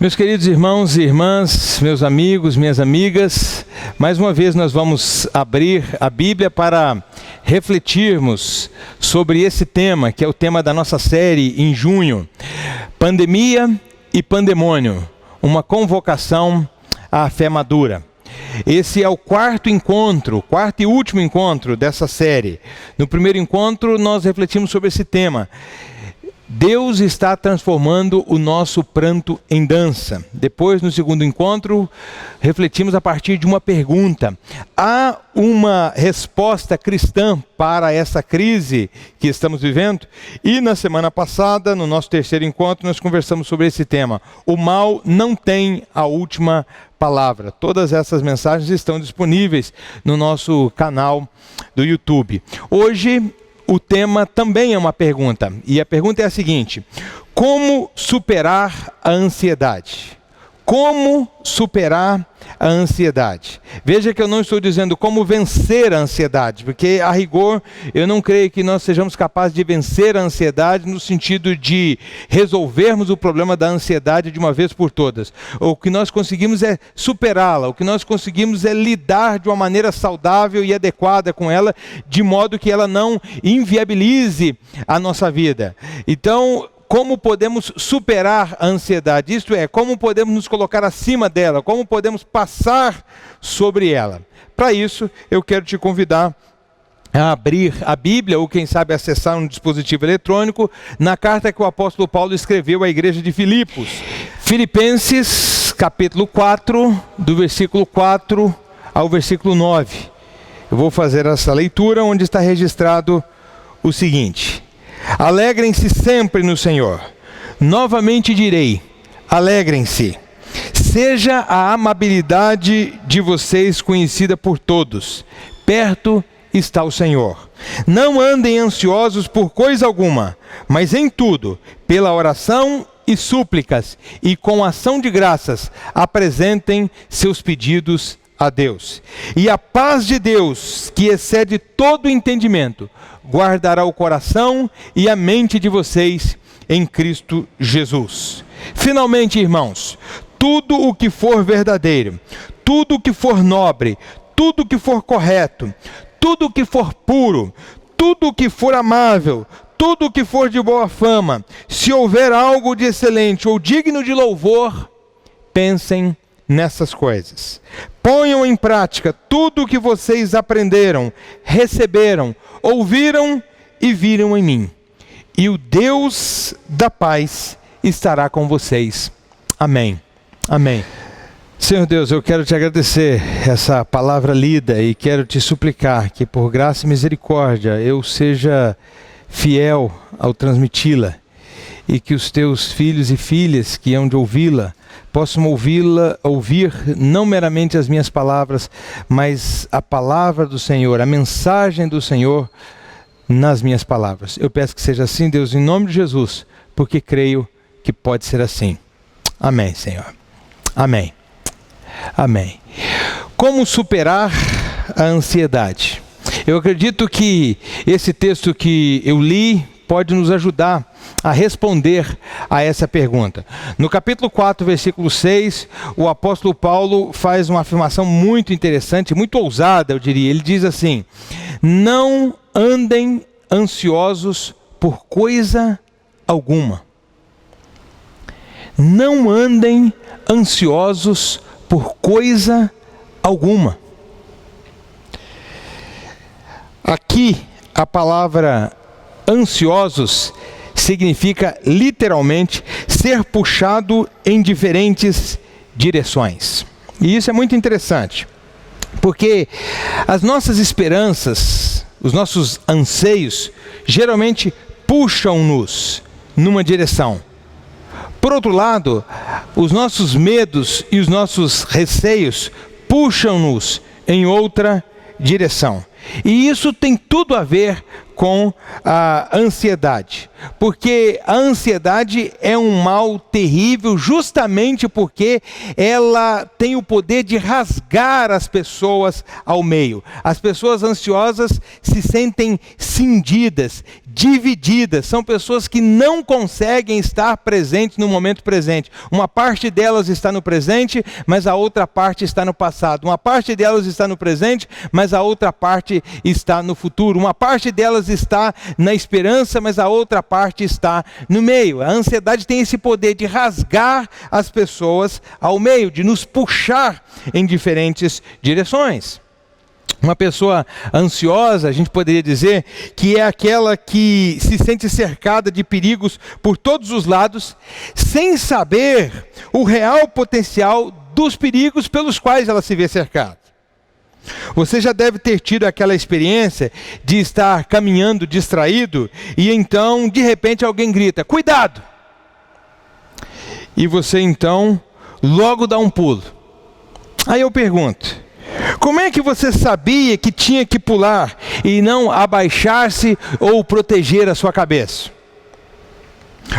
Meus queridos irmãos e irmãs, meus amigos, minhas amigas, mais uma vez nós vamos abrir a Bíblia para refletirmos sobre esse tema, que é o tema da nossa série em junho, Pandemia e Pandemônio, uma convocação à fé madura. Esse é o quarto e último encontro dessa série. No primeiro encontro nós refletimos sobre esse tema. Deus está transformando o nosso pranto em dança. Depois, no segundo encontro, refletimos a partir de uma pergunta. Há uma resposta cristã para essa crise que estamos vivendo? E na semana passada, no nosso terceiro encontro, nós conversamos sobre esse tema. O mal não tem a última palavra. Todas essas mensagens estão disponíveis no nosso canal do YouTube. Hoje, o tema também é uma pergunta, e a pergunta é a seguinte: como superar a ansiedade? Como superar a ansiedade? Veja que eu não estou dizendo como vencer a ansiedade, porque a rigor eu não creio que nós sejamos capazes de vencer a ansiedade no sentido de resolvermos o problema da ansiedade de uma vez por todas. O que nós conseguimos é superá-la, o que nós conseguimos é lidar de uma maneira saudável e adequada com ela, de modo que ela não inviabilize a nossa vida. Então, como podemos superar a ansiedade? Isto é, como podemos nos colocar acima dela? Como podemos passar sobre ela? Para isso, eu quero te convidar a abrir a Bíblia, ou quem sabe acessar um dispositivo eletrônico, na carta que o apóstolo Paulo escreveu à igreja de Filipos. Filipenses, capítulo 4, do versículo 4 ao versículo 9. Eu vou fazer essa leitura onde está registrado o seguinte: alegrem-se sempre no Senhor. Novamente direi, alegrem-se. Seja a amabilidade de vocês conhecida por todos. Perto está o Senhor. Não andem ansiosos por coisa alguma, mas em tudo, pela oração e súplicas, e com ação de graças, apresentem seus pedidos a Deus. E a paz de Deus, que excede todo entendimento, guardará o coração e a mente de vocês em Cristo Jesus. Finalmente, irmãos, tudo o que for verdadeiro, tudo o que for nobre, tudo o que for correto, tudo o que for puro, tudo o que for amável, tudo o que for de boa fama, se houver algo de excelente ou digno de louvor, pensem nessas coisas. Ponham em prática tudo o que vocês aprenderam, receberam, ouviram e viram em mim. E o Deus da paz estará com vocês. Amém. Amém. Senhor Deus, eu quero te agradecer essa palavra lida e quero te suplicar que por graça e misericórdia eu seja fiel ao transmiti-la e que os teus filhos e filhas que hão de ouvi-la possam ouvir não meramente as minhas palavras, mas a palavra do Senhor, a mensagem do Senhor nas minhas palavras. Eu peço que seja assim, Deus, em nome de Jesus, porque creio que pode ser assim. Amém, Senhor. Amém. Amém. Como superar a ansiedade? Eu acredito que esse texto que eu li pode nos ajudar a responder a essa pergunta. No capítulo 4, versículo 6, o apóstolo Paulo faz uma afirmação muito interessante, muito ousada, eu diria. Ele diz assim: não andem ansiosos por coisa alguma. Não andem ansiosos por coisa alguma. Aqui, a palavra ansiosos significa literalmente ser puxado em diferentes direções. E isso é muito interessante, porque as nossas esperanças, os nossos anseios, geralmente puxam-nos numa direção. Por outro lado, os nossos medos e os nossos receios puxam-nos em outra direção. E isso tem tudo a ver com a ansiedade. porque a ansiedade é um mal terrível, justamente porque ela tem o poder de rasgar as pessoas ao meio. As pessoas ansiosas se sentem cindidas, divididas, são pessoas que não conseguem estar presentes no momento presente. Uma parte delas está no presente, mas a outra parte está no passado. Uma parte delas está no presente, mas a outra parte está no futuro. Uma parte delas está na esperança, mas a outra parte está no meio. A ansiedade tem esse poder de rasgar as pessoas ao meio, de nos puxar em diferentes direções. Uma pessoa ansiosa, a gente poderia dizer, que é aquela que se sente cercada de perigos por todos os lados, sem saber o real potencial dos perigos pelos quais ela se vê cercada. Você já deve ter tido aquela experiência de estar caminhando distraído e então, de repente, alguém grita, cuidado! E você então logo dá um pulo. Aí eu pergunto, como é que você sabia que tinha que pular e não abaixar-se ou proteger a sua cabeça?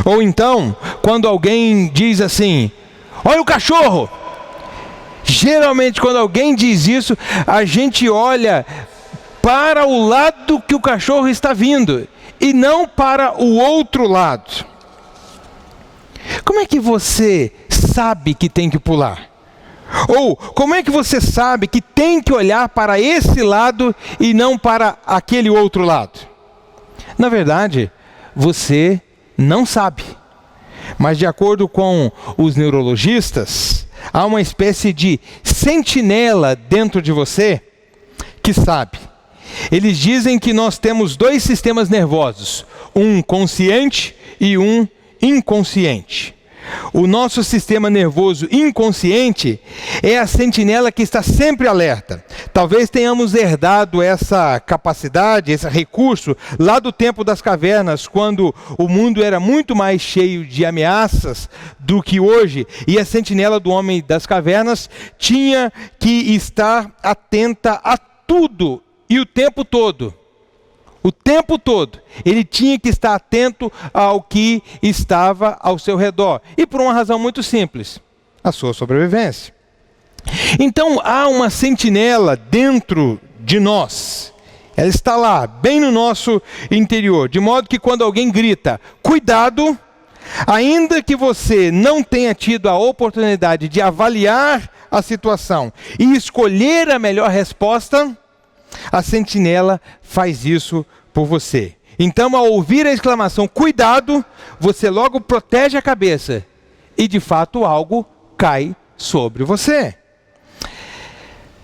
Ou então, quando alguém diz assim, olha o cachorro! Geralmente quando alguém diz isso, a gente olha para o lado que o cachorro está vindo e não para o outro lado. Como é que você sabe que tem que pular? Ou como é que você sabe que tem que olhar para esse lado e não para aquele outro lado? Na verdade, você não sabe. Mas de acordo com os neurologistas, há uma espécie de sentinela dentro de você que sabe. Eles dizem que nós temos dois sistemas nervosos, um consciente e um inconsciente. O nosso sistema nervoso inconsciente é a sentinela que está sempre alerta. Talvez tenhamos herdado essa capacidade, esse recurso, lá do tempo das cavernas, quando o mundo era muito mais cheio de ameaças do que hoje. E a sentinela do homem das cavernas tinha que estar atenta a tudo e o tempo todo. O tempo todo, ele tinha que estar atento ao que estava ao seu redor. E por uma razão muito simples, a sua sobrevivência. Então há uma sentinela dentro de nós. Ela está lá, bem no nosso interior. De modo que quando alguém grita, cuidado, ainda que você não tenha tido a oportunidade de avaliar a situação e escolher a melhor resposta, a sentinela faz isso por você. Então, ao ouvir a exclamação, cuidado, você logo protege a cabeça e, de fato, algo cai sobre você.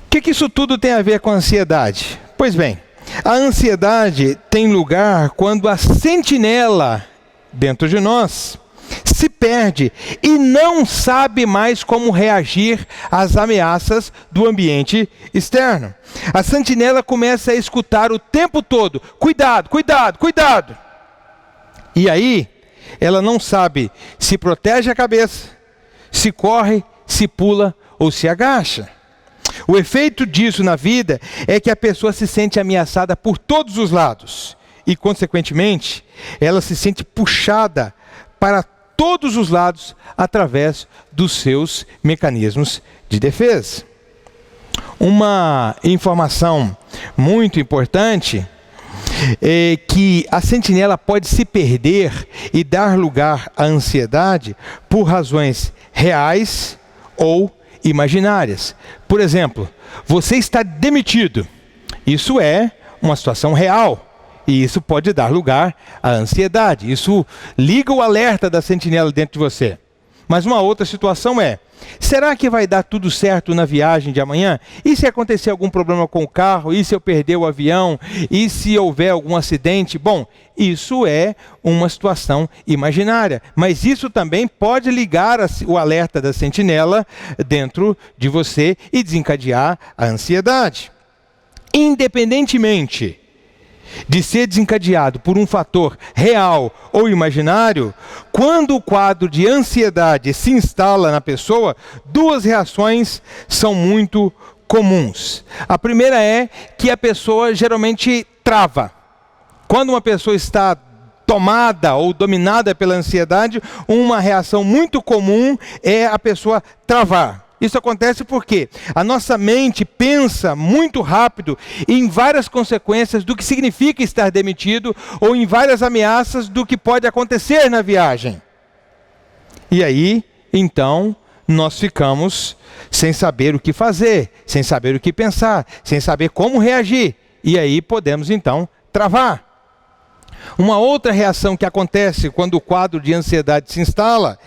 O que isso tudo tem a ver com a ansiedade? Pois bem, a ansiedade tem lugar quando a sentinela dentro de nós se perde e não sabe mais como reagir às ameaças do ambiente externo. A sentinela começa a escutar o tempo todo, cuidado, cuidado, cuidado. E aí, ela não sabe se protege a cabeça, se corre, se pula ou se agacha. O efeito disso na vida é que a pessoa se sente ameaçada por todos os lados e, consequentemente, ela se sente puxada para todos os lados através dos seus mecanismos de defesa. Uma informação muito importante é que a sentinela pode se perder e dar lugar à ansiedade por razões reais ou imaginárias. Por exemplo, você está demitido. Isso é uma situação real. E isso pode dar lugar à ansiedade. Isso liga o alerta da sentinela dentro de você. Mas uma outra situação é, será que vai dar tudo certo na viagem de amanhã? E se acontecer algum problema com o carro? E se eu perder o avião? E se houver algum acidente? Bom, isso é uma situação imaginária. Mas isso também pode ligar o alerta da sentinela dentro de você e desencadear a ansiedade. Independentemente de ser desencadeado por um fator real ou imaginário, quando o quadro de ansiedade se instala na pessoa, duas reações são muito comuns. A primeira é que a pessoa geralmente trava. Quando uma pessoa está tomada ou dominada pela ansiedade, uma reação muito comum é a pessoa travar. Isso acontece porque a nossa mente pensa muito rápido em várias consequências do que significa estar demitido ou em várias ameaças do que pode acontecer na viagem. E aí, então, nós ficamos sem saber o que fazer, sem saber o que pensar, sem saber como reagir. E aí podemos, então, travar. Uma outra reação que acontece quando o quadro de ansiedade se instala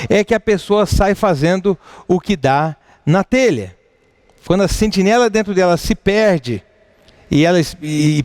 é que a pessoa sai fazendo o que dá na telha. Quando a sentinela dentro dela se perde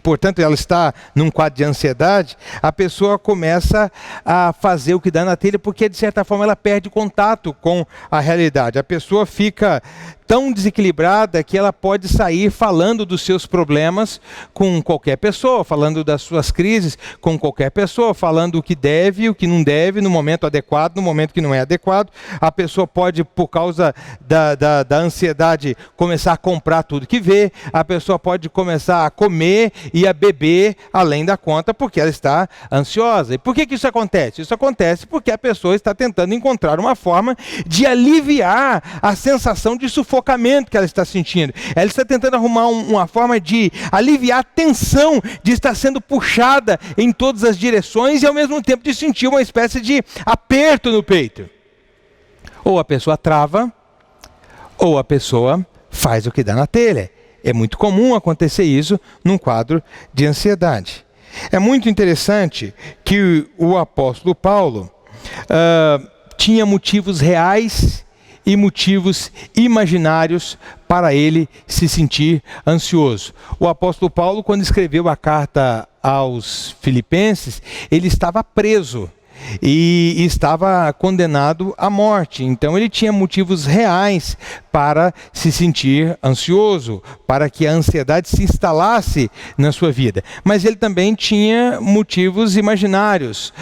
portanto, ela está num quadro de ansiedade, a pessoa começa a fazer o que dá na telha porque, de certa forma, ela perde contato com a realidade. A pessoa fica tão desequilibrada que ela pode sair falando dos seus problemas com qualquer pessoa, falando das suas crises com qualquer pessoa, falando o que deve e o que não deve no momento adequado, no momento que não é adequado. A pessoa pode, por causa da ansiedade, começar a comprar tudo que vê. A pessoa pode começar a comer e a beber além da conta porque ela está ansiosa. E por que isso acontece? Isso acontece porque a pessoa está tentando encontrar uma forma de aliviar a sensação de sufocamento que ela está sentindo. Ela está tentando arrumar uma forma de aliviar a tensão de estar sendo puxada em todas as direções e ao mesmo tempo de sentir uma espécie de aperto no peito. Ou a pessoa trava, ou a pessoa faz o que dá na telha. É muito comum acontecer isso num quadro de ansiedade. É muito interessante que o apóstolo Paulo tinha motivos reais e motivos imaginários para ele se sentir ansioso. O apóstolo Paulo, quando escreveu a carta aos Filipenses, ele estava preso e estava condenado à morte. Então ele tinha motivos reais para se sentir ansioso, para que a ansiedade se instalasse na sua vida. Mas ele também tinha motivos imaginários,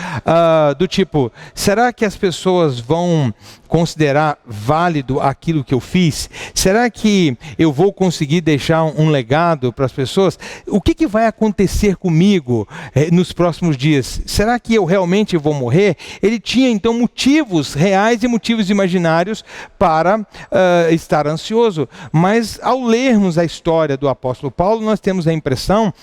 do tipo, será que as pessoas vão considerar válido aquilo que eu fiz? Será que eu vou conseguir deixar um legado para as pessoas? O que vai acontecer comigo nos próximos dias? Será que eu realmente vou morrer? Ele tinha então motivos reais e motivos imaginários para estar ansioso. Mas ao lermos a história do apóstolo Paulo, nós temos a impressão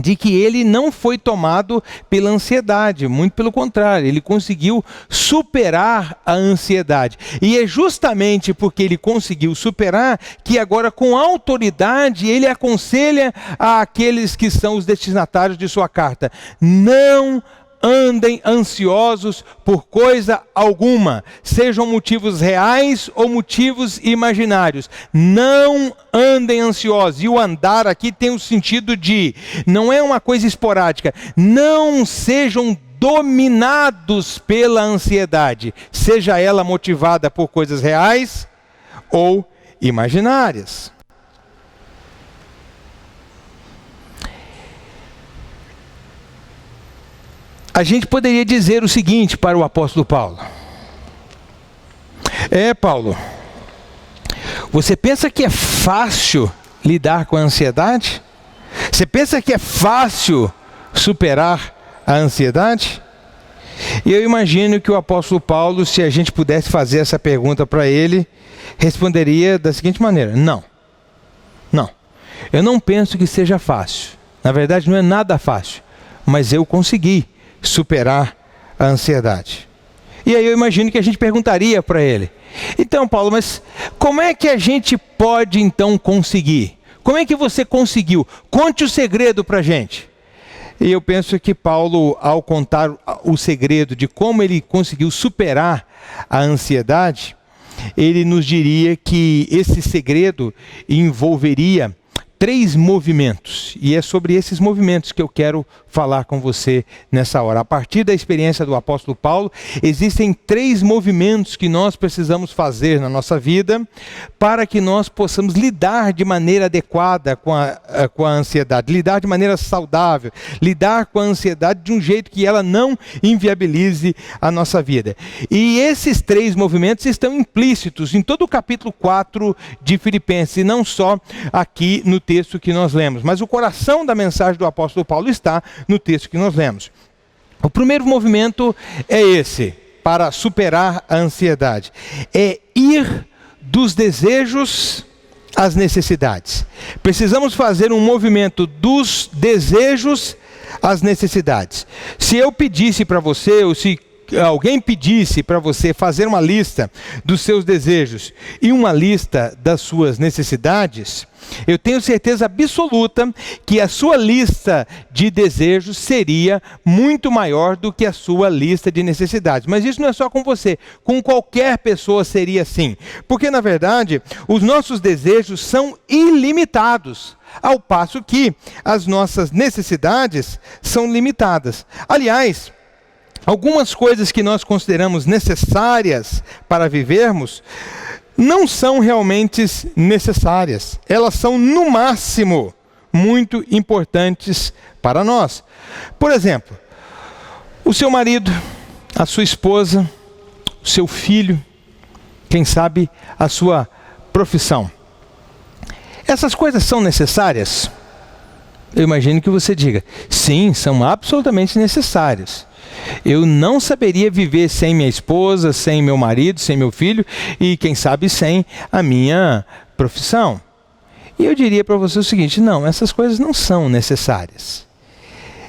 de que ele não foi tomado pela ansiedade, muito pelo contrário, ele conseguiu superar a ansiedade. E é justamente porque ele conseguiu superar que agora, com autoridade, ele aconselha àqueles que são os destinatários de sua carta: não andem ansiosos por coisa alguma, sejam motivos reais ou motivos imaginários. Não andem ansiosos. E o andar aqui tem o sentido de, não é uma coisa esporádica, não sejam dominados pela ansiedade, seja ela motivada por coisas reais ou imaginárias. A gente poderia dizer o seguinte para o apóstolo Paulo: Paulo, você pensa que é fácil lidar com a ansiedade? Você pensa que é fácil superar a ansiedade? E eu imagino que o apóstolo Paulo, se a gente pudesse fazer essa pergunta para ele, responderia da seguinte maneira: não, eu não penso que seja fácil. Na verdade, não é nada fácil, mas eu consegui superar a ansiedade. E aí eu imagino que a gente perguntaria para ele: então, Paulo, mas como é que a gente pode então conseguir? Como é que você conseguiu? Conte o segredo para a gente. E eu penso que Paulo, ao contar o segredo de como ele conseguiu superar a ansiedade, ele nos diria que esse segredo envolveria 3 movimentos, e é sobre esses movimentos que eu quero falar com você nessa hora. A partir da experiência do apóstolo Paulo, existem 3 movimentos que nós precisamos fazer na nossa vida para que nós possamos lidar de maneira adequada com a ansiedade, lidar de maneira saudável, lidar com a ansiedade de um jeito que ela não inviabilize a nossa vida. E esses 3 movimentos estão implícitos em todo o capítulo 4 de Filipenses, e não só aqui no texto que nós lemos, mas o coração da mensagem do apóstolo Paulo está no texto que nós lemos. O primeiro movimento é esse, para superar a ansiedade. É ir dos desejos às necessidades. Precisamos fazer um movimento dos desejos às necessidades. Se eu pedisse para você, ou se alguém pedisse para você fazer uma lista dos seus desejos e uma lista das suas necessidades, eu tenho certeza absoluta que a sua lista de desejos seria muito maior do que a sua lista de necessidades. Mas isso não é só com você, com qualquer pessoa seria assim. Porque, na verdade, os nossos desejos são ilimitados, ao passo que as nossas necessidades são limitadas. Aliás, algumas coisas que nós consideramos necessárias para vivermos não são realmente necessárias. Elas são, no máximo, muito importantes para nós. Por exemplo, o seu marido, a sua esposa, o seu filho, quem sabe a sua profissão. Essas coisas são necessárias? Eu imagino que você diga, sim, são absolutamente necessárias. Eu não saberia viver sem minha esposa, sem meu marido, sem meu filho e, quem sabe, sem a minha profissão. E eu diria para você o seguinte, não, essas coisas não são necessárias.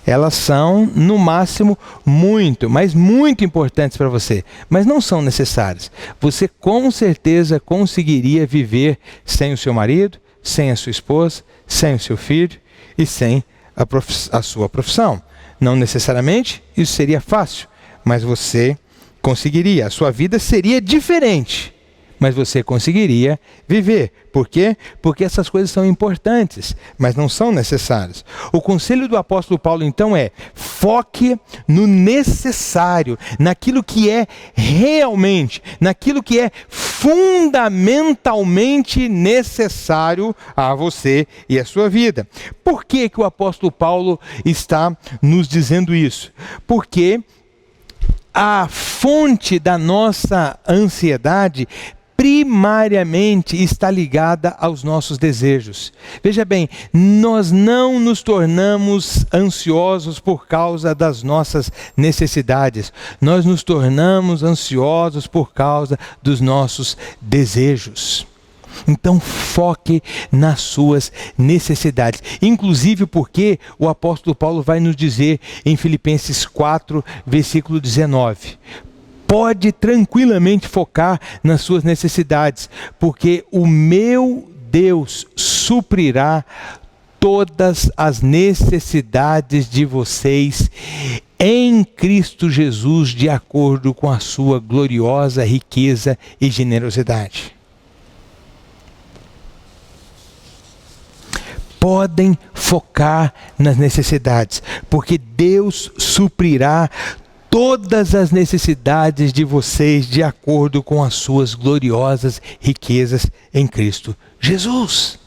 Elas são, no máximo, muito, mas muito importantes para você, mas não são necessárias. Você com certeza conseguiria viver sem o seu marido, sem a sua esposa, sem o seu filho e sem a sua profissão. Não necessariamente isso seria fácil, mas você conseguiria. A sua vida seria diferente, mas você conseguiria viver. Por quê? Porque essas coisas são importantes, mas não são necessárias. O conselho do apóstolo Paulo, então, é: foque no necessário, naquilo que é realmente, naquilo que é fundamentalmente necessário a você e a sua vida. Por que que o apóstolo Paulo está nos dizendo isso? Porque a fonte da nossa ansiedade primariamente está ligada aos nossos desejos. Veja bem, nós não nos tornamos ansiosos por causa das nossas necessidades. Nós nos tornamos ansiosos por causa dos nossos desejos. Então foque nas suas necessidades. Inclusive porque o apóstolo Paulo vai nos dizer em Filipenses 4, versículo 19... Pode tranquilamente focar nas suas necessidades, porque o meu Deus suprirá todas as necessidades de vocês em Cristo Jesus, de acordo com a sua gloriosa riqueza e generosidade. Podem focar nas necessidades, porque Deus suprirá todas as necessidades de vocês de acordo com as suas gloriosas riquezas em Cristo Jesus.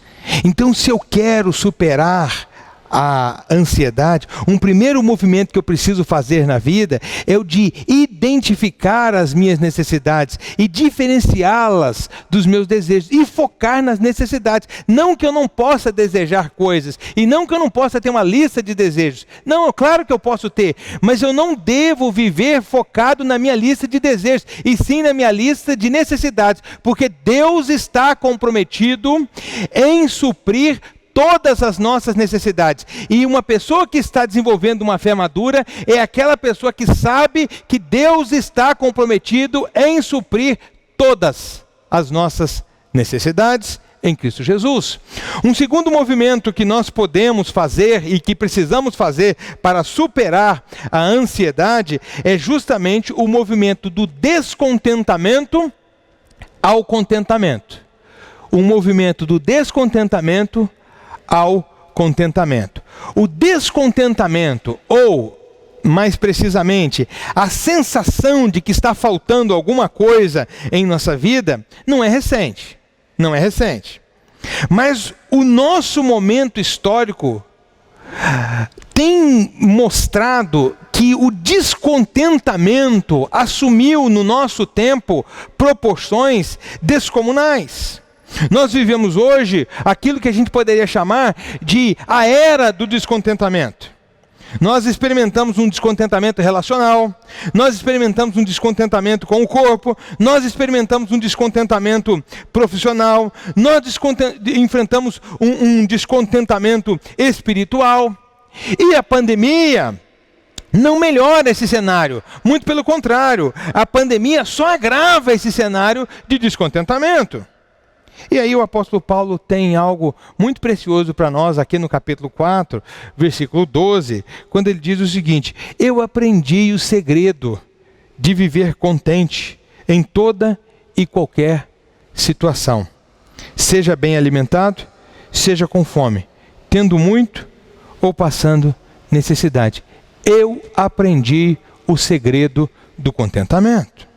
Então, se eu quero superar a ansiedade, um primeiro movimento que eu preciso fazer na vida é o de identificar as minhas necessidades e diferenciá-las dos meus desejos e focar nas necessidades. Não que eu não possa desejar coisas e não que eu não possa ter uma lista de desejos. Não, claro que eu posso ter, mas eu não devo viver focado na minha lista de desejos e sim na minha lista de necessidades, porque Deus está comprometido em suprir todas as nossas necessidades. E uma pessoa que está desenvolvendo uma fé madura é aquela pessoa que sabe que Deus está comprometido em suprir todas as nossas necessidades em Cristo Jesus. Um segundo movimento que nós podemos fazer e que precisamos fazer para superar a ansiedade é justamente o movimento do descontentamento ao contentamento. Um movimento do descontentamento ao contentamento. O descontentamento, ou mais precisamente, a sensação de que está faltando alguma coisa em nossa vida, não é recente. Não é recente. Mas o nosso momento histórico tem mostrado que o descontentamento assumiu no nosso tempo proporções descomunais. Nós vivemos hoje aquilo que a gente poderia chamar de a era do descontentamento. Nós experimentamos um descontentamento relacional, nós experimentamos um descontentamento com o corpo, nós experimentamos um descontentamento profissional, nós enfrentamos um descontentamento espiritual. E a pandemia não melhora esse cenário, muito pelo contrário, a pandemia só agrava esse cenário de descontentamento. E aí o apóstolo Paulo tem algo muito precioso para nós aqui no capítulo 4, versículo 12, quando ele diz o seguinte: eu aprendi o segredo de viver contente em toda e qualquer situação. Seja bem alimentado, seja com fome, tendo muito ou passando necessidade. Eu aprendi o segredo do contentamento.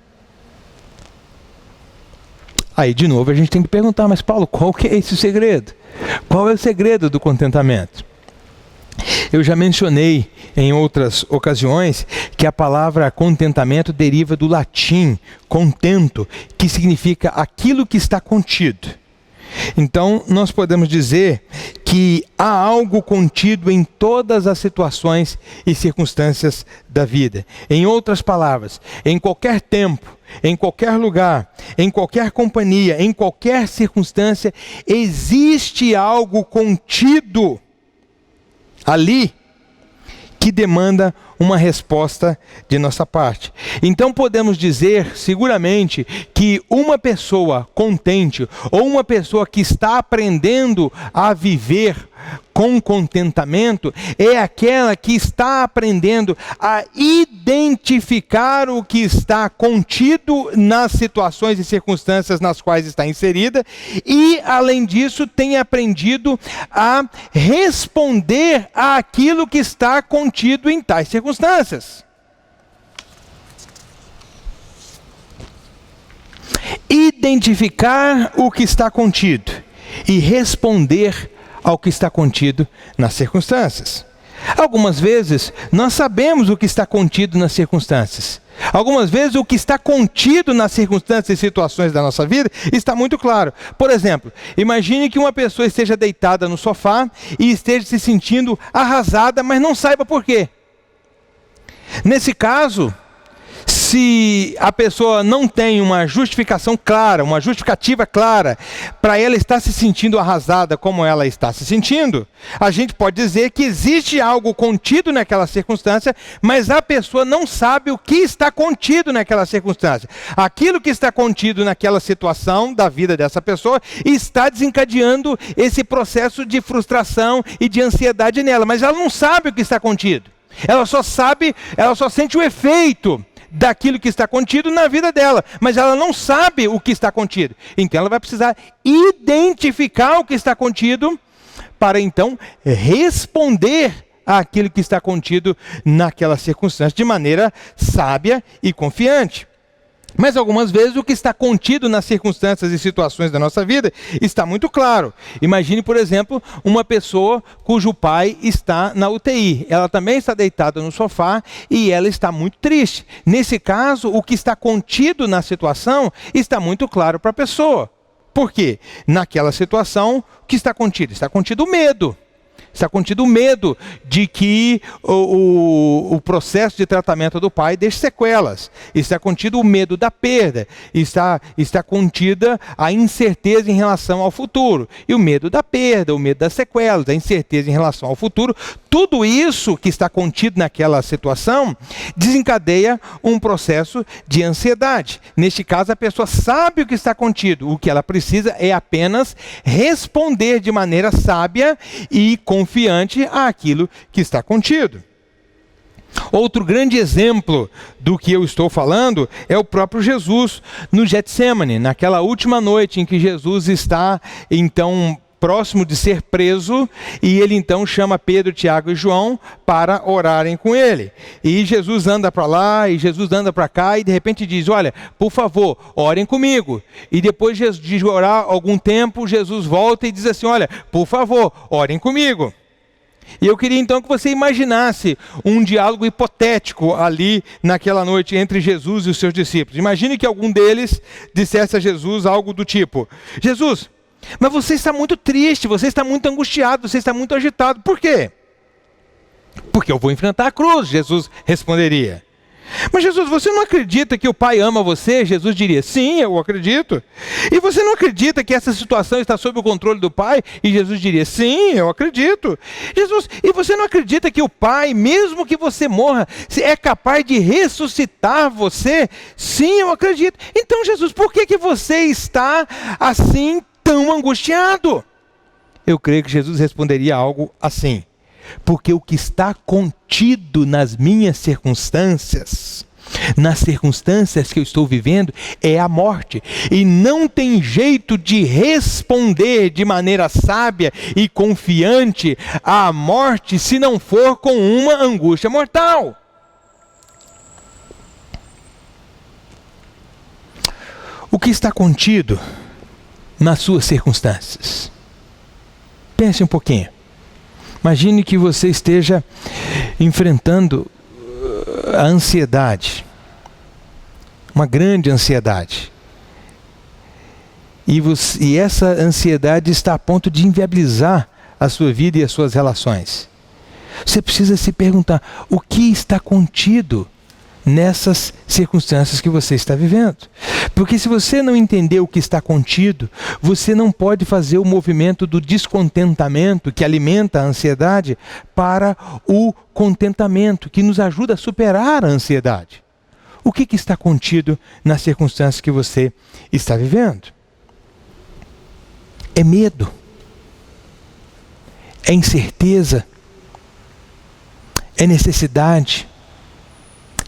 Aí, de novo, a gente tem que perguntar, mas Paulo, qual que é esse segredo? Qual é o segredo do contentamento? Eu já mencionei em outras ocasiões que a palavra contentamento deriva do latim contento, que significa aquilo que está contido. Então, nós podemos dizer que há algo contido em todas as situações e circunstâncias da vida. Em outras palavras, em qualquer tempo, em qualquer lugar, em qualquer companhia, em qualquer circunstância, existe algo contido ali que demanda uma resposta de nossa parte. Então podemos dizer seguramente que uma pessoa contente ou uma pessoa que está aprendendo a viver com contentamento é aquela que está aprendendo a identificar o que está contido nas situações e circunstâncias nas quais está inserida e, além disso, tem aprendido a responder àquilo que está contido em tais circunstâncias. Identificar o que está contido e responder ao que está contido nas circunstâncias. Algumas vezes nós sabemos o que está contido nas circunstâncias. Algumas vezes o que está contido nas circunstâncias e situações da nossa vida está muito claro. Por exemplo, imagine que uma pessoa esteja deitada no sofá e esteja se sentindo arrasada, mas não saiba por quê. Nesse caso, se a pessoa não tem uma justificação clara, uma justificativa clara, para ela estar se sentindo arrasada como ela está se sentindo, a gente pode dizer que existe algo contido naquela circunstância, mas a pessoa não sabe o que está contido naquela circunstância. Aquilo que está contido naquela situação da vida dessa pessoa está desencadeando esse processo de frustração e de ansiedade nela, mas ela não sabe o que está contido. Ela só sente o efeito daquilo que está contido na vida dela, mas ela não sabe o que está contido. Então ela vai precisar identificar o que está contido para então responder àquilo que está contido naquela circunstância de maneira sábia e confiante. Mas algumas vezes o que está contido nas circunstâncias e situações da nossa vida está muito claro. Imagine, por exemplo, uma pessoa cujo pai está na UTI. Ela também está deitada no sofá e ela está muito triste. Nesse caso, o que está contido na situação está muito claro para a pessoa. Por quê? Naquela situação, o que está contido? Está contido o medo. Está contido o medo de que o processo de tratamento do pai deixe sequelas. Está contido o medo da perda. Está contida a incerteza em relação ao futuro. E o medo da perda, o medo das sequelas, a incerteza em relação ao futuro. Tudo isso que está contido naquela situação desencadeia um processo de ansiedade. Neste caso, a pessoa sabe o que está contido. O que ela precisa é apenas responder de maneira sábia e confiante àquilo que está contido. Outro grande exemplo do que eu estou falando é o próprio Jesus no Getsêmani, naquela última noite em que Jesus está, então, próximo de ser preso, e ele então chama Pedro, Tiago e João para orarem com ele. E Jesus anda para lá, e Jesus anda para cá, e de repente diz: olha, por favor, orem comigo. E depois de orar algum tempo, Jesus volta e diz assim: olha, por favor, orem comigo. E eu queria então que você imaginasse um diálogo hipotético ali naquela noite entre Jesus e os seus discípulos. Imagine que algum deles dissesse a Jesus algo do tipo: Jesus, mas você está muito triste, você está muito angustiado, você está muito agitado. Por quê? Porque eu vou enfrentar a cruz, Jesus responderia. Mas Jesus, você não acredita que o Pai ama você? Jesus diria, sim, eu acredito. E você não acredita que essa situação está sob o controle do Pai? E Jesus diria, sim, eu acredito. Jesus, e você não acredita que o Pai, mesmo que você morra, é capaz de ressuscitar você? Sim, eu acredito. Então Jesus, por que você está assim tão angustiado? Eu creio que Jesus responderia algo assim. Porque o que está contido nas minhas circunstâncias, nas circunstâncias que eu estou vivendo, é a morte. E não tem jeito de responder de maneira sábia e confiante à morte se não for com uma angústia mortal. O que está contido nas suas circunstâncias? Pense um pouquinho. Imagine que você esteja enfrentando a ansiedade, uma grande ansiedade. E essa ansiedade está a ponto de inviabilizar a sua vida e as suas relações. Você precisa se perguntar, o que está contido nessas circunstâncias que você está vivendo? Porque se você não entender o que está contido, você não pode fazer o movimento do descontentamento que alimenta a ansiedade para o contentamento que nos ajuda a superar a ansiedade. O que está contido nas circunstâncias que você está vivendo? É medo, é incerteza, é necessidade,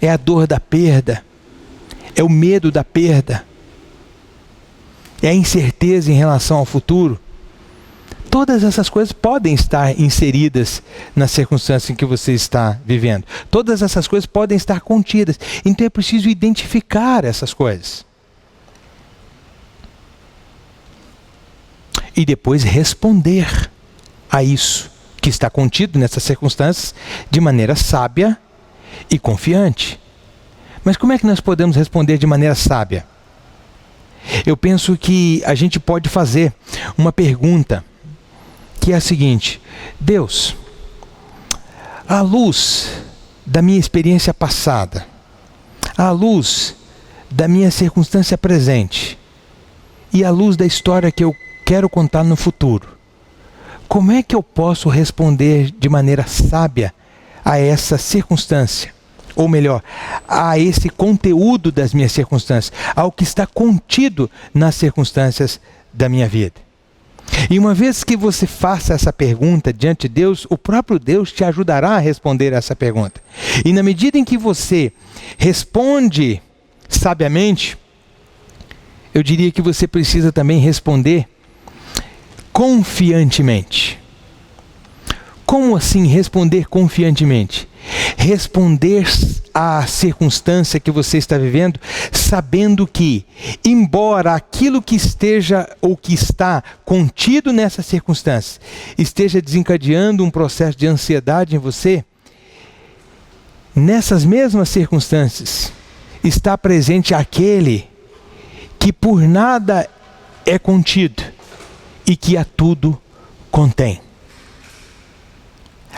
é a dor da perda, é o medo da perda, é a incerteza em relação ao futuro. Todas essas coisas podem estar inseridas na circunstância em que você está vivendo. Todas essas coisas podem estar contidas. Então é preciso identificar essas coisas. E depois responder a isso que está contido nessas circunstâncias de maneira sábia e confiante. Mas como é que nós podemos responder de maneira sábia? Eu penso que a gente pode fazer uma pergunta, que é a seguinte: Deus, à luz da minha experiência passada, à luz da minha circunstância presente e à luz da história que eu quero contar no futuro, como é que eu posso responder de maneira sábia a essa circunstância? Ou melhor, a esse conteúdo das minhas circunstâncias, ao que está contido nas circunstâncias da minha vida. E uma vez que você faça essa pergunta diante de Deus, o próprio Deus te ajudará a responder essa pergunta. E na medida em que você responde sabiamente, eu diria que você precisa também responder confiantemente. Como assim responder confiantemente? Responder à circunstância que você está vivendo, sabendo que, embora aquilo que esteja ou que está contido nessa circunstância esteja desencadeando um processo de ansiedade em você, nessas mesmas circunstâncias está presente aquele que por nada é contido e que a tudo contém.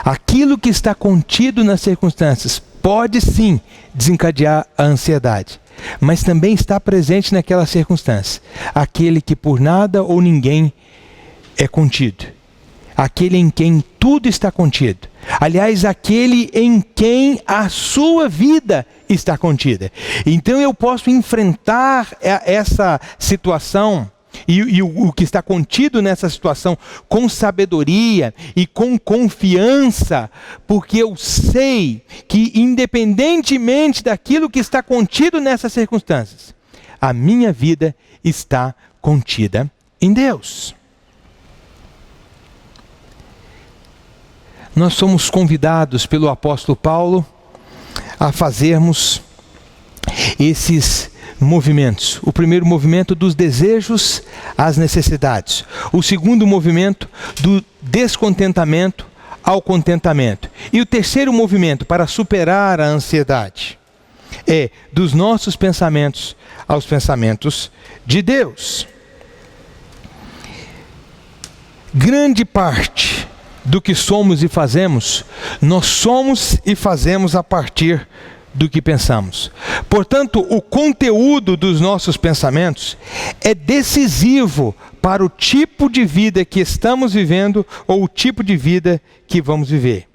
Aquilo que está contido nas circunstâncias pode sim desencadear a ansiedade, mas também está presente naquela circunstância aquele que por nada ou ninguém é contido, aquele em quem tudo está contido, aliás, aquele em quem a sua vida está contida. Então eu posso enfrentar essa situação e o que está contido nessa situação com sabedoria e com confiança, porque eu sei que independentemente daquilo que está contido nessas circunstâncias, a minha vida está contida em Deus. Nós somos convidados pelo apóstolo Paulo a fazermos esses movimentos. O primeiro movimento dos desejos às necessidades. O segundo movimento do descontentamento ao contentamento. E o terceiro movimento para superar a ansiedade é dos nossos pensamentos aos pensamentos de Deus. Grande parte do que somos e fazemos, nós somos e fazemos a partir do que pensamos. Portanto, o conteúdo dos nossos pensamentos é decisivo para o tipo de vida que estamos vivendo ou o tipo de vida que vamos viver.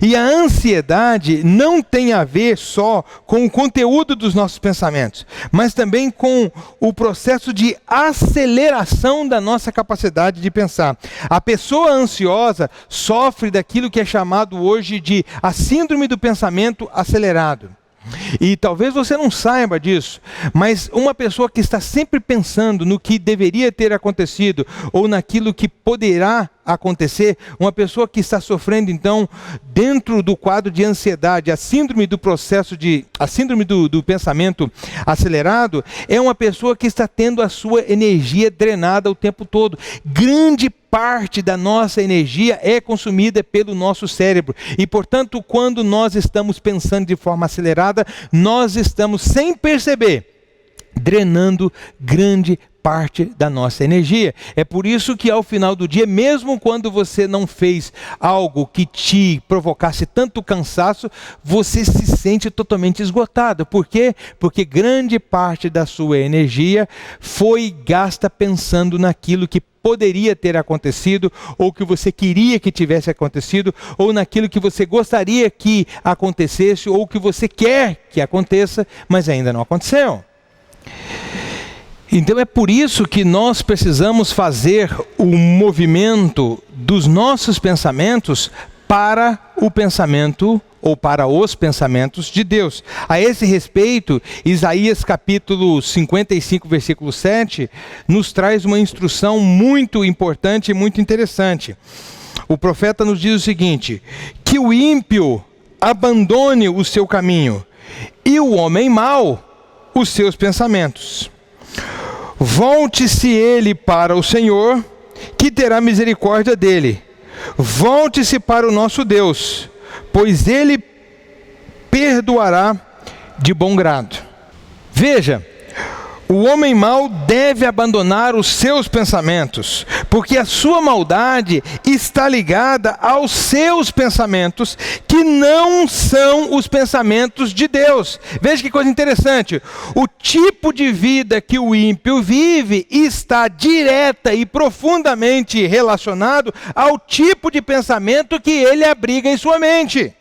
E a ansiedade não tem a ver só com o conteúdo dos nossos pensamentos, mas também com o processo de aceleração da nossa capacidade de pensar. A pessoa ansiosa sofre daquilo que é chamado hoje de a síndrome do pensamento acelerado. E talvez você não saiba disso, mas uma pessoa que está sempre pensando no que deveria ter acontecido ou naquilo que poderá acontecer, uma pessoa que está sofrendo então dentro do quadro de ansiedade, a síndrome do pensamento acelerado, é uma pessoa que está tendo a sua energia drenada o tempo todo. Grande parte da nossa energia é consumida pelo nosso cérebro e, portanto, quando nós estamos pensando de forma acelerada, nós estamos, sem perceber, drenando grande parte da nossa energia. É por isso que ao final do dia, mesmo quando você não fez algo que te provocasse tanto cansaço, você se sente totalmente esgotado. Por quê? Porque grande parte da sua energia foi gasta pensando naquilo que poderia ter acontecido, ou que você queria que tivesse acontecido, ou naquilo que você gostaria que acontecesse, ou que você quer que aconteça, mas ainda não aconteceu. Então é por isso que nós precisamos fazer o movimento dos nossos pensamentos para o pensamento ou para os pensamentos de Deus. A esse respeito, Isaías capítulo 55, versículo 7, nos traz uma instrução muito importante e muito interessante. O profeta nos diz o seguinte: que o ímpio abandone o seu caminho e o homem mau os seus pensamentos. Volte-se ele para o Senhor, que terá misericórdia dele. Volte-se para o nosso Deus, pois ele perdoará de bom grado. Veja, o homem mau deve abandonar os seus pensamentos, porque a sua maldade está ligada aos seus pensamentos, que não são os pensamentos de Deus. Veja que coisa interessante. O tipo de vida que o ímpio vive está direta e profundamente relacionado ao tipo de pensamento que ele abriga em sua mente.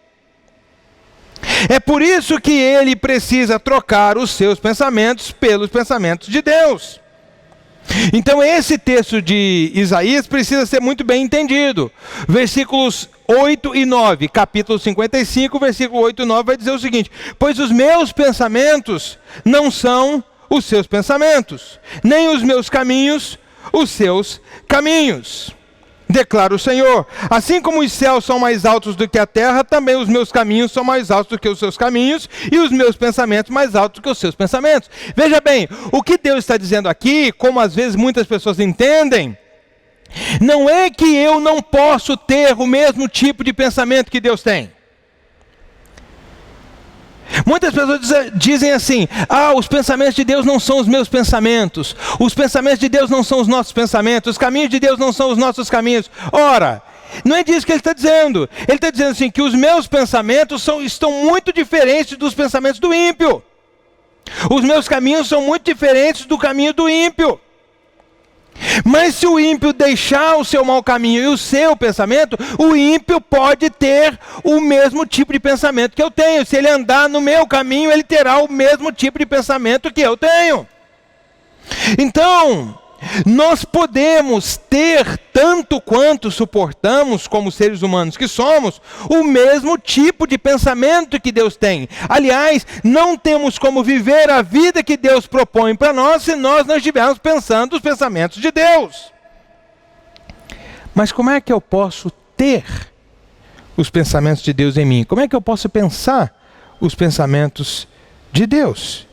É por isso que ele precisa trocar os seus pensamentos pelos pensamentos de Deus. Então esse texto de Isaías precisa ser muito bem entendido. Versículos 8 e 9, capítulo 55, versículo 8 e 9 vai dizer o seguinte: pois os meus pensamentos não são os seus pensamentos, nem os meus caminhos os seus caminhos. Declara o Senhor: assim como os céus são mais altos do que a terra, também os meus caminhos são mais altos do que os seus caminhos, e os meus pensamentos mais altos do que os seus pensamentos. Veja bem, o que Deus está dizendo aqui, como às vezes muitas pessoas entendem, não é que eu não posso ter o mesmo tipo de pensamento que Deus tem. Muitas pessoas dizem assim: os pensamentos de Deus não são os meus pensamentos, os pensamentos de Deus não são os nossos pensamentos, os caminhos de Deus não são os nossos caminhos. Ora, não é disso que ele está dizendo. Ele está dizendo assim, que os meus pensamentos estão muito diferentes dos pensamentos do ímpio. Os meus caminhos são muito diferentes do caminho do ímpio. Mas se o ímpio deixar o seu mau caminho e o seu pensamento, o ímpio pode ter o mesmo tipo de pensamento que eu tenho. Se ele andar no meu caminho, ele terá o mesmo tipo de pensamento que eu tenho. Então, nós podemos ter, tanto quanto suportamos como seres humanos que somos, o mesmo tipo de pensamento que Deus tem. Aliás, não temos como viver a vida que Deus propõe para nós se nós não estivermos pensando os pensamentos de Deus. Mas como é que eu posso ter os pensamentos de Deus em mim? Como é que eu posso pensar os pensamentos de Deus?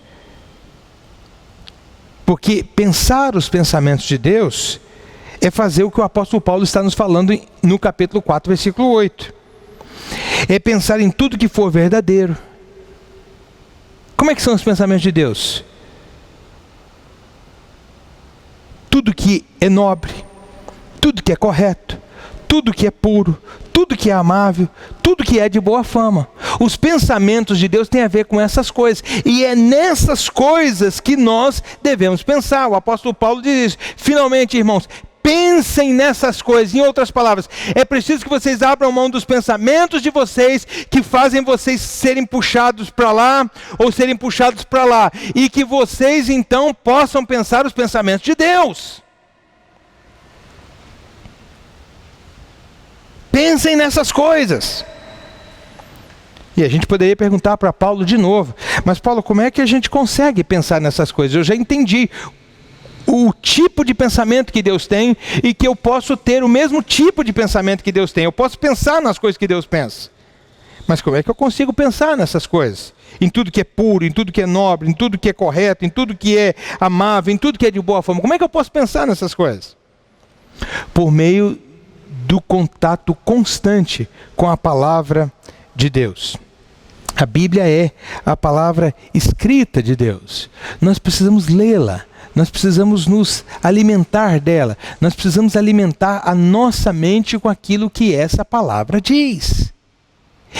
Porque pensar os pensamentos de Deus é fazer o que o apóstolo Paulo está nos falando no capítulo 4, versículo 8. É pensar em tudo que for verdadeiro. Como é que são os pensamentos de Deus? Tudo que é nobre, tudo que é correto, tudo que é puro, tudo que é amável, tudo que é de boa fama. Os pensamentos de Deus têm a ver com essas coisas. E é nessas coisas que nós devemos pensar. O apóstolo Paulo diz isso. Finalmente, irmãos, pensem nessas coisas. Em outras palavras, é preciso que vocês abram mão dos pensamentos de vocês que fazem vocês serem puxados para lá ou serem puxados para lá. E que vocês então possam pensar os pensamentos de Deus. Pensem nessas coisas. E a gente poderia perguntar para Paulo de novo. Mas Paulo, como é que a gente consegue pensar nessas coisas? Eu já entendi o tipo de pensamento que Deus tem e que eu posso ter o mesmo tipo de pensamento que Deus tem. Eu posso pensar nas coisas que Deus pensa. Mas como é que eu consigo pensar nessas coisas? Em tudo que é puro, em tudo que é nobre, em tudo que é correto, em tudo que é amável, em tudo que é de boa fama. Como é que eu posso pensar nessas coisas? Por meio do contato constante com a palavra de Deus. A Bíblia é a palavra escrita de Deus. Nós precisamos lê-la. Nós precisamos nos alimentar dela. Nós precisamos alimentar a nossa mente com aquilo que essa palavra diz.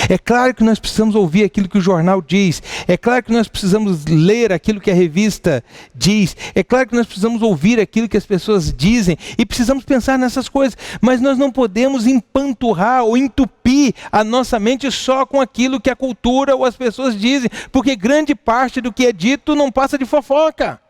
É claro que nós precisamos ouvir aquilo que o jornal diz. É claro que nós precisamos ler aquilo que a revista diz. É claro que nós precisamos ouvir aquilo que as pessoas dizem. E precisamos pensar nessas coisas. Mas nós não podemos empanturrar ou entupir a nossa mente só com aquilo que a cultura ou as pessoas dizem. Porque grande parte do que é dito não passa de fofoca.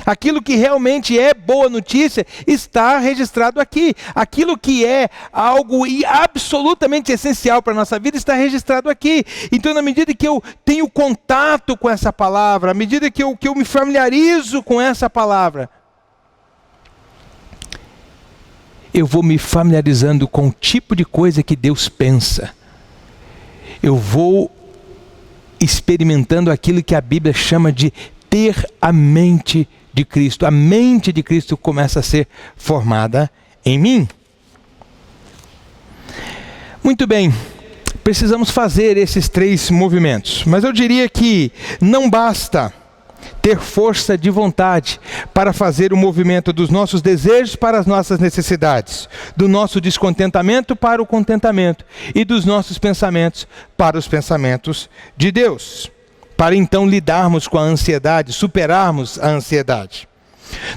Aquilo que realmente é boa notícia está registrado aqui. Aquilo que é algo absolutamente essencial para a nossa vida está registrado aqui. Então, na medida que eu tenho contato com essa palavra, à medida que eu me familiarizo com essa palavra, eu vou me familiarizando com o tipo de coisa que Deus pensa. Eu vou experimentando aquilo que a Bíblia chama de ter a mente de Cristo. A mente de Cristo começa a ser formada em mim. Muito bem, precisamos fazer esses 3 movimentos. Mas eu diria que não basta ter força de vontade para fazer o movimento dos nossos desejos para as nossas necessidades, do nosso descontentamento para o contentamento e dos nossos pensamentos para os pensamentos de Deus. Para então lidarmos com a ansiedade, superarmos a ansiedade.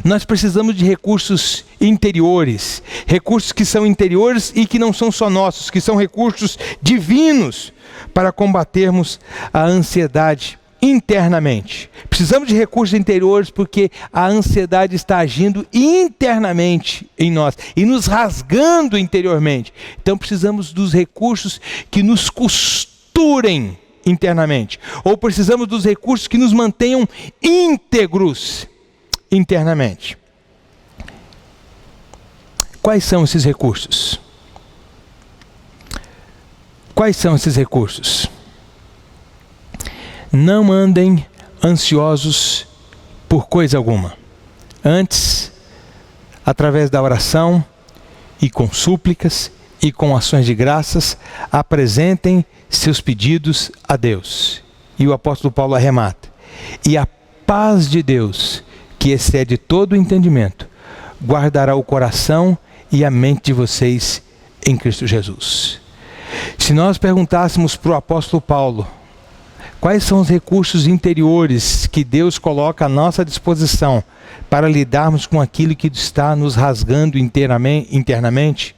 Nós precisamos de recursos interiores, recursos que são interiores e que não são só nossos, que são recursos divinos para combatermos a ansiedade internamente. Precisamos de recursos interiores porque a ansiedade está agindo internamente em nós e nos rasgando interiormente. Então precisamos dos recursos que nos costurem internamente, ou precisamos dos recursos que nos mantenham íntegros internamente. Quais são esses recursos? Quais são esses recursos? Não andem ansiosos por coisa alguma. Antes, através da oração e com súplicas e com ações de graças, apresentem seus pedidos a Deus. E o apóstolo Paulo arremata: e a paz de Deus, que excede todo o entendimento, guardará o coração e a mente de vocês em Cristo Jesus. Se nós perguntássemos para o apóstolo Paulo quais são os recursos interiores que Deus coloca à nossa disposição para lidarmos com aquilo que está nos rasgando internamente,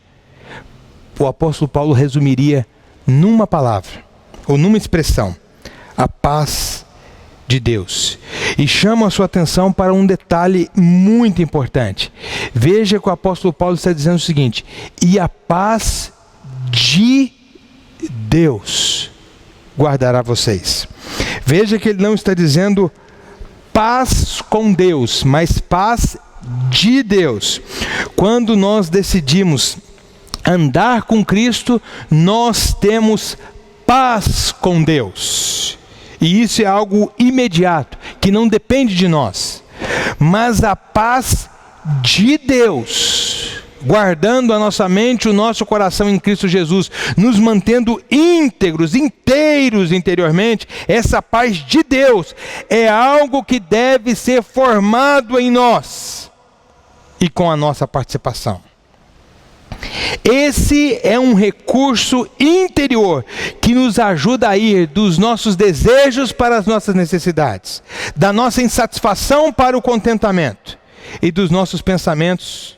o apóstolo Paulo resumiria numa palavra, ou numa expressão: a paz de Deus. E chama a sua atenção para um detalhe muito importante. Veja que o apóstolo Paulo está dizendo o seguinte: e a paz de Deus guardará vocês. Veja que ele não está dizendo paz com Deus, mas paz de Deus. Quando nós decidimos andar com Cristo, nós temos paz com Deus. E isso é algo imediato, que não depende de nós. Mas a paz de Deus, guardando a nossa mente, o nosso coração em Cristo Jesus, nos mantendo íntegros, inteiros interiormente, essa paz de Deus é algo que deve ser formado em nós e com a nossa participação. Esse é um recurso interior que nos ajuda a ir dos nossos desejos para as nossas necessidades, da nossa insatisfação para o contentamento e dos nossos pensamentos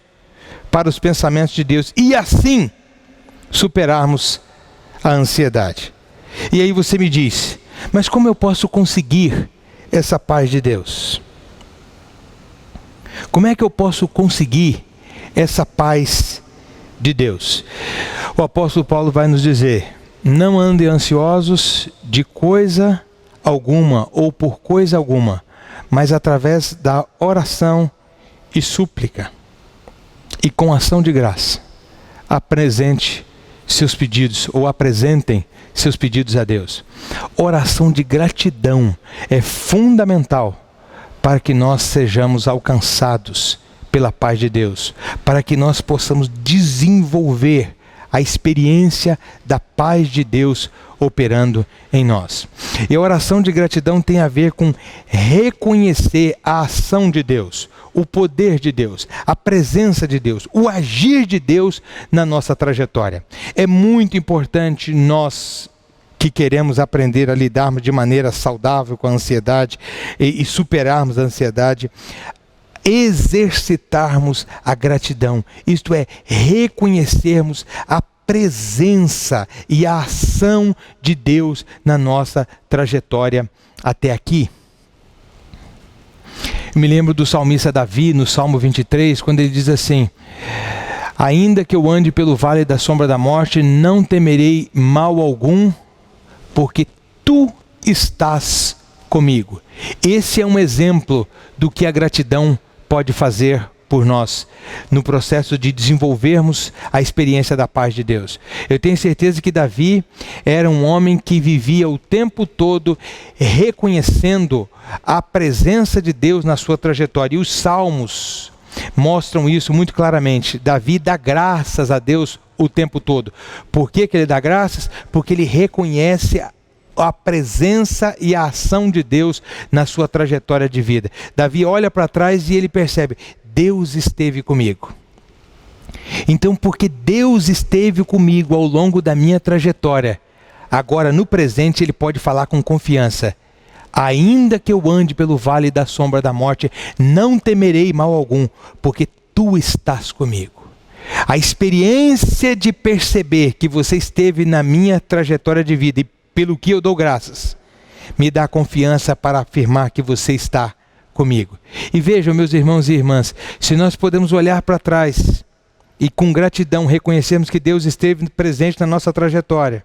para os pensamentos de Deus, e assim superarmos a ansiedade. E aí você me diz, mas como eu posso conseguir essa paz de Deus? Como é que eu posso conseguir essa paz de Deus? O apóstolo Paulo vai nos dizer: não andem ansiosos de coisa alguma ou por coisa alguma, mas através da oração e súplica e com ação de graça, apresente seus pedidos ou apresentem seus pedidos a Deus. Oração de gratidão é fundamental para que nós sejamos alcançados pela paz de Deus, para que nós possamos desenvolver a experiência da paz de Deus operando em nós. E a oração de gratidão tem a ver com reconhecer a ação de Deus, o poder de Deus, a presença de Deus, o agir de Deus na nossa trajetória. É muito importante nós que queremos aprender a lidarmos de maneira saudável com a ansiedade e superarmos a ansiedade, exercitarmos a gratidão, isto é, reconhecermos a presença e a ação de Deus na nossa trajetória até aqui. Eu me lembro do salmista Davi, no Salmo 23, quando ele diz assim: ainda que eu ande pelo vale da sombra da morte, não temerei mal algum, porque tu estás comigo. Esse é um exemplo do que a gratidão pode fazer por nós, no processo de desenvolvermos a experiência da paz de Deus. Eu tenho certeza que Davi era um homem que vivia o tempo todo reconhecendo a presença de Deus na sua trajetória. E os salmos mostram isso muito claramente. Davi dá graças a Deus o tempo todo. Por que ele dá graças? Porque ele reconhece a presença e a ação de Deus na sua trajetória de vida. Davi olha para trás e ele percebe: Deus esteve comigo. Então, porque Deus esteve comigo ao longo da minha trajetória, agora no presente ele pode falar com confiança: ainda que eu ande pelo vale da sombra da morte, não temerei mal algum, porque tu estás comigo. A experiência de perceber que você esteve na minha trajetória de vida, e pelo que eu dou graças, me dá confiança para afirmar que você está comigo. E vejam, meus irmãos e irmãs, se nós podemos olhar para trás e com gratidão reconhecermos que Deus esteve presente na nossa trajetória,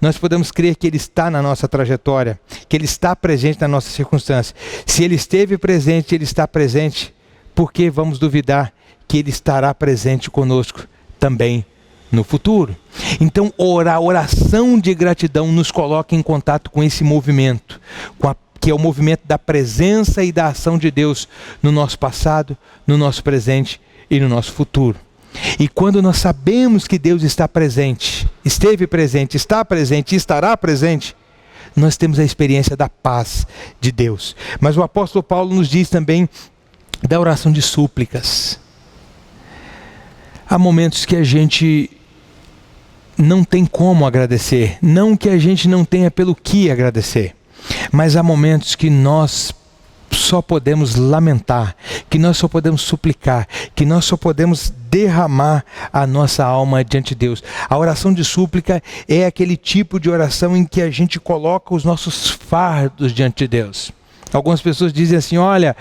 nós podemos crer que Ele está na nossa trajetória, que Ele está presente na nossa circunstância. Se Ele esteve presente, Ele está presente, por que vamos duvidar que Ele estará presente conosco também no futuro? Então, a oração de gratidão nos coloca em contato com esse movimento, que é o movimento da presença e da ação de Deus no nosso passado, no nosso presente e no nosso futuro. E quando nós sabemos que Deus está presente, esteve presente, está presente e estará presente, nós temos a experiência da paz de Deus. Mas o apóstolo Paulo nos diz também da oração de súplicas. Há momentos que a gente não tem como agradecer, não que a gente não tenha pelo que agradecer, mas há momentos que nós só podemos lamentar, que nós só podemos suplicar, que nós só podemos derramar a nossa alma diante de Deus. A oração de súplica é aquele tipo de oração em que a gente coloca os nossos fardos diante de Deus. Algumas pessoas dizem assim: olha,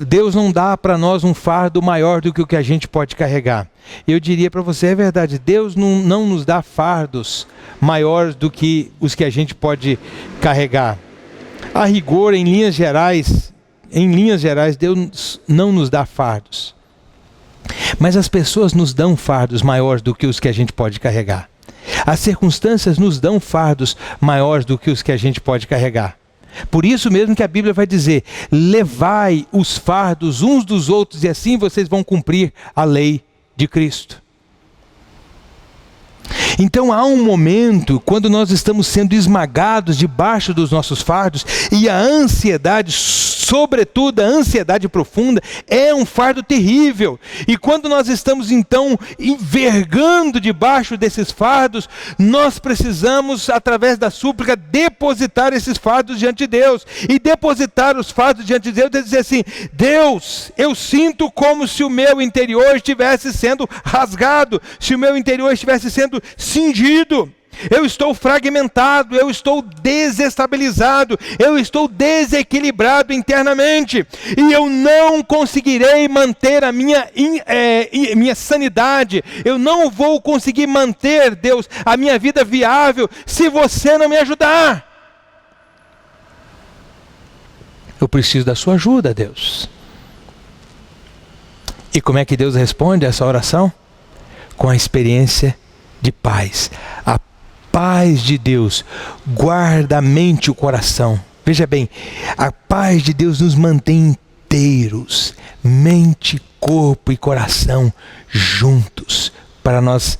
Deus não dá para nós um fardo maior do que o que a gente pode carregar. Eu diria para você, é verdade, Deus não nos dá fardos maiores do que os que a gente pode carregar. A rigor, em linhas gerais, Deus não nos dá fardos. Mas as pessoas nos dão fardos maiores do que os que a gente pode carregar. As circunstâncias nos dão fardos maiores do que os que a gente pode carregar. Por isso mesmo que a Bíblia vai dizer: levai os fardos uns dos outros, e assim vocês vão cumprir a lei de Cristo. Então há um momento quando nós estamos sendo esmagados debaixo dos nossos fardos e a ansiedade sobretudo a ansiedade profunda, é um fardo terrível. E quando nós estamos então envergando debaixo desses fardos, nós precisamos, através da súplica, depositar esses fardos diante de Deus. E depositar os fardos diante de Deus é dizer assim: Deus, eu sinto como se o meu interior estivesse sendo rasgado, se o meu interior estivesse sendo cingido. Eu estou fragmentado, eu estou desestabilizado, eu estou desequilibrado internamente, e eu não conseguirei manter a minha sanidade, eu não vou conseguir manter, Deus, a minha vida viável, se você não me ajudar. Eu preciso da sua ajuda, Deus. E como é que Deus responde a essa oração? Com a experiência de paz. A paz de Deus guarda a mente e o coração. Veja bem, a paz de Deus nos mantém inteiros, mente, corpo e coração juntos, para nós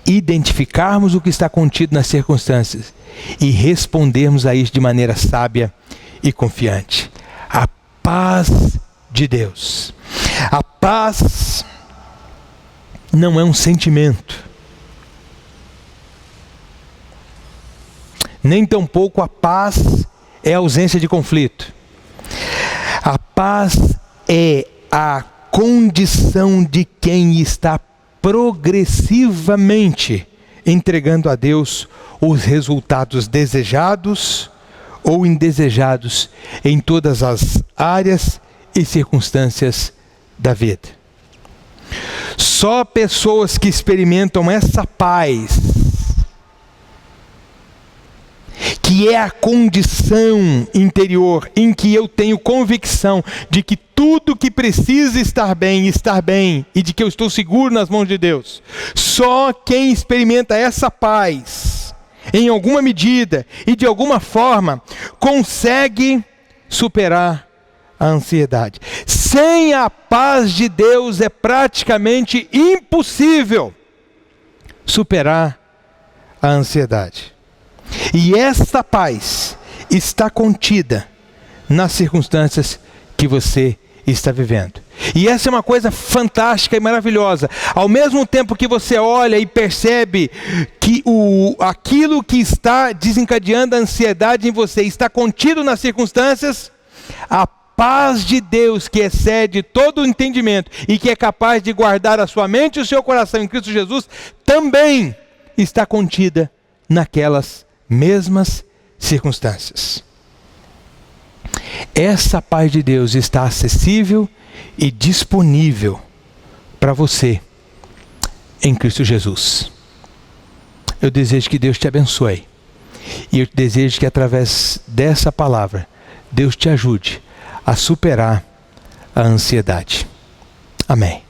identificarmos o que está contido nas circunstâncias e respondermos a isso de maneira sábia e confiante. A paz de Deus. A paz não é um sentimento, nem tampouco a paz é a ausência de conflito. A paz é a condição de quem está progressivamente entregando a Deus os resultados desejados ou indesejados em todas as áreas e circunstâncias da vida. Só pessoas que experimentam essa paz, que é a condição interior em que eu tenho convicção de que tudo que precisa estar bem, e de que eu estou seguro nas mãos de Deus. Só quem experimenta essa paz, em alguma medida e de alguma forma, consegue superar a ansiedade. Sem a paz de Deus é praticamente impossível superar a ansiedade. E esta paz está contida nas circunstâncias que você está vivendo. E essa é uma coisa fantástica e maravilhosa. Ao mesmo tempo que você olha e percebe que aquilo que está desencadeando a ansiedade em você está contido nas circunstâncias, a paz de Deus, que excede todo o entendimento e que é capaz de guardar a sua mente e o seu coração em Cristo Jesus, também está contida naquelas mesmas circunstâncias. Essa paz de Deus está acessível e disponível para você em Cristo Jesus. Eu desejo que Deus te abençoe, e eu desejo que através dessa palavra Deus te ajude a superar a ansiedade. Amém.